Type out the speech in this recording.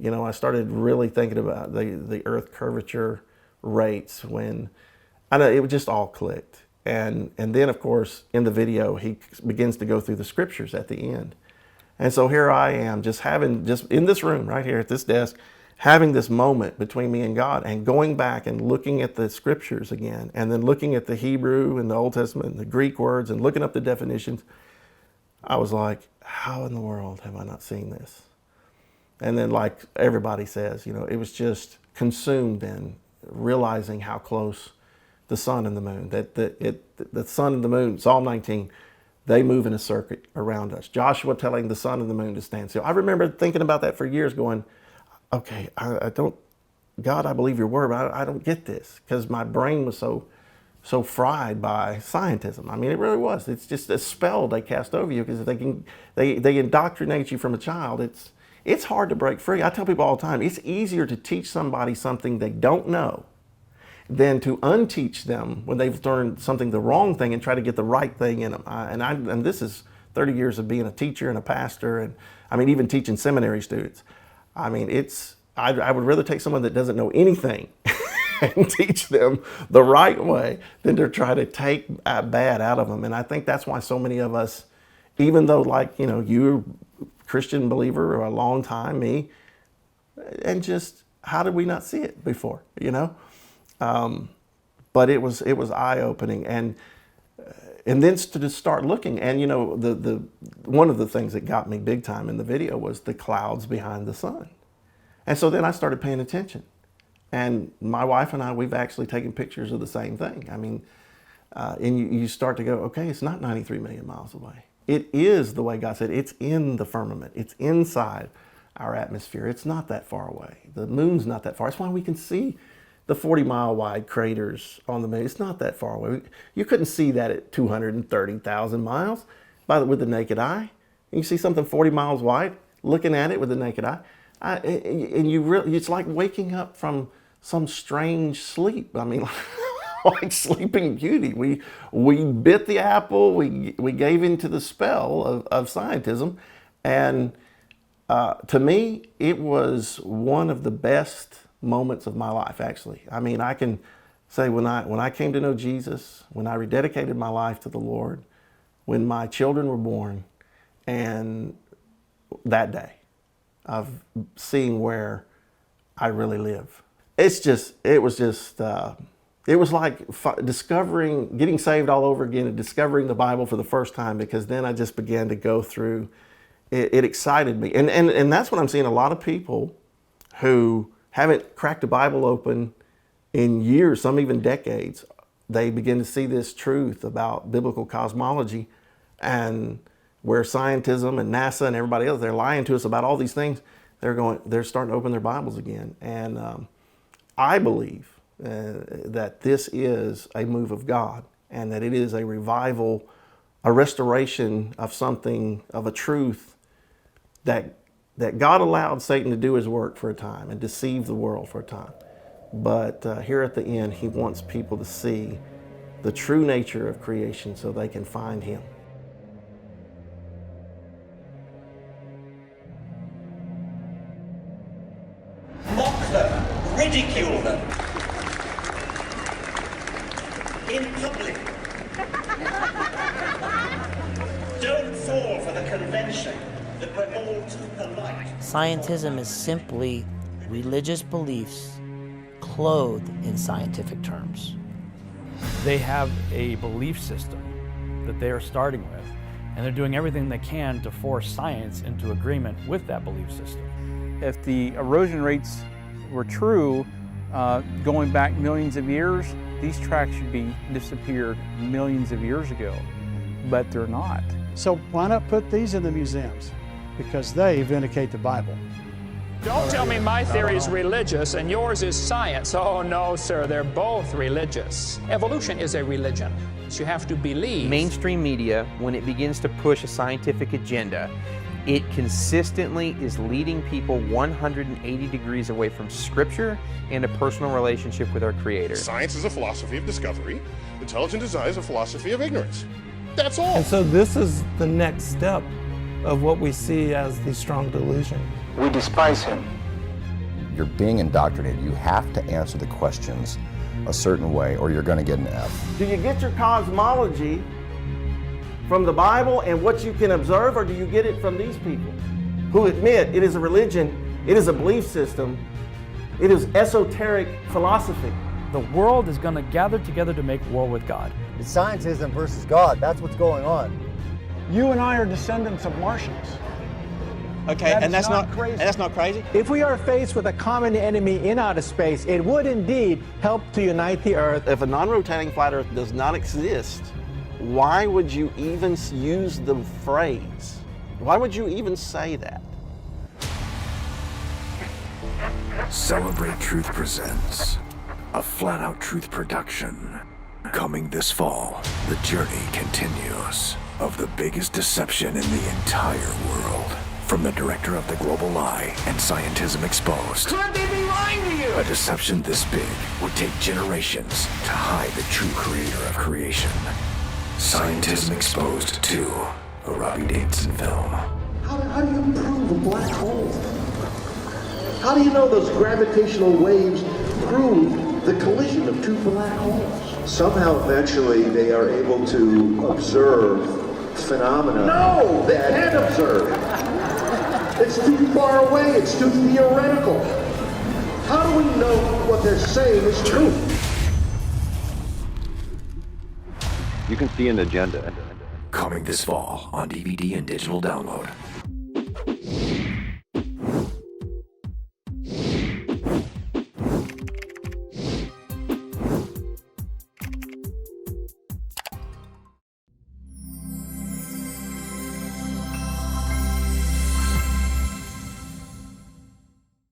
You know, I started really thinking about the Earth curvature rates when I know it just all clicked. And then, of course, in the video, he begins to go through the scriptures at the end. And so here I am, just in this room right here at this desk, having this moment between me and God, and going back and looking at the scriptures again, and then looking at the Hebrew and the Old Testament and the Greek words and looking up the definitions. I was like, how in the world have I not seen this? And then, like everybody says, you know, it was just consumed in realizing how close the sun and the moon, the sun and the moon, Psalm 19, they move in a circuit around us. Joshua telling the sun and the moon to stand still. I remember thinking about that for years, going, okay, God, I believe your word, but I don't get this, because my brain was so fried by scientism. I mean, it really was. It's just a spell they cast over you, because they indoctrinate you from a child. It's hard to break free. I tell people all the time, it's easier to teach somebody something they don't know than to unteach them when they've learned something, the wrong thing, and try to get the right thing in them. And this is 30 years of being a teacher and a pastor, and I mean, even teaching seminary students. I mean, I would rather take someone that doesn't know anything and teach them the right way than to try to take bad out of them. And I think that's why so many of us, even though, like, you know, you're Christian believer or a long time, me, and just how did we not see it before, you know? But it was eye-opening, and then to just start looking, and you know, the one of the things that got me big time in the video was the clouds behind the sun. And so then I started paying attention, and my wife and I, we've actually taken pictures of the same thing. I mean, and you start to go, okay, it's not 93 million miles away. It is the way God said. It's in the firmament. It's inside our atmosphere. It's not that far away. The moon's not that far. That's why we can see the 40-mile wide craters on the moon. It's not that far away. You couldn't see that at 230,000 miles with the naked eye. You can see something 40 miles wide, looking at it with the naked eye. It's like waking up from some strange sleep. I mean, like Sleeping Beauty. We bit the apple, we gave into the spell of scientism, and to me, it was one of the best moments of my life, actually. I mean, I can say when I came to know Jesus, when I rededicated my life to the Lord, when my children were born, and that day of seeing where I really live. It was like getting saved all over again and discovering the Bible for the first time, because then I just began to go through, it excited me. And that's what I'm seeing, a lot of people who haven't cracked a Bible open in years, some even decades, they begin to see this truth about biblical cosmology, and where scientism and NASA and everybody else, they're lying to us about all these things. They're starting to open their Bibles again. And I believe that this is a move of God, and that it is a revival, a restoration of something, of a truth that God allowed Satan to do his work for a time and deceive the world for a time. But here at the end, he wants people to see the true nature of creation so they can find him. Mock them, ridicule them. In public. Don't fall for the convention that we're all too polite. Scientism is simply religious beliefs clothed in scientific terms. They have a belief system that they are starting with, and they're doing everything they can to force science into agreement with that belief system. If the erosion rates were true, going back millions of years, these tracks should be disappeared millions of years ago, but they're not. So why not put these in the museums? Because they vindicate the Bible. Don't tell me my theory is religious and yours is science. Oh no, sir, they're both religious. Evolution is a religion. So you have to believe. Mainstream media, when it begins to push a scientific agenda, It consistently is leading people 180 degrees away from Scripture and a personal relationship with our Creator. Science is a philosophy of discovery. Intelligent design is a philosophy of ignorance. That's all. And so this is the next step of what we see as the strong delusion. We despise him. You're being indoctrinated. You have to answer the questions a certain way or you're going to get an F. Do you get your cosmology from the Bible and what you can observe, or do you get it from these people who admit it is a religion, it is a belief system, it is esoteric philosophy? The world is going to gather together to make war with God. It's scientism versus God. That's what's going on. You and I are descendants of Martians. Okay, and that's not crazy. And that's not crazy? If we are faced with a common enemy in outer space, it would indeed help to unite the Earth. If a non-rotating flat Earth does not exist, why would you even use the phrase? Why would you even say that? Celebrate Truth presents a flat-out truth production. Coming this fall, the journey continues of the biggest deception in the entire world. From the director of The Global Lie and Scientism Exposed. Could they be lying to you? A deception this big would take generations to hide the true creator of creation. Scientism Exposed 2, a ROBBIE Davidson film. How do you prove a black hole? How do you know those gravitational waves prove the collision of two black holes? Somehow, eventually, they are able to observe phenomena. No, they can't observe. It's too far away. It's too theoretical. How do we know what they're saying is true? You can see an agenda. Coming this fall on DVD and digital download.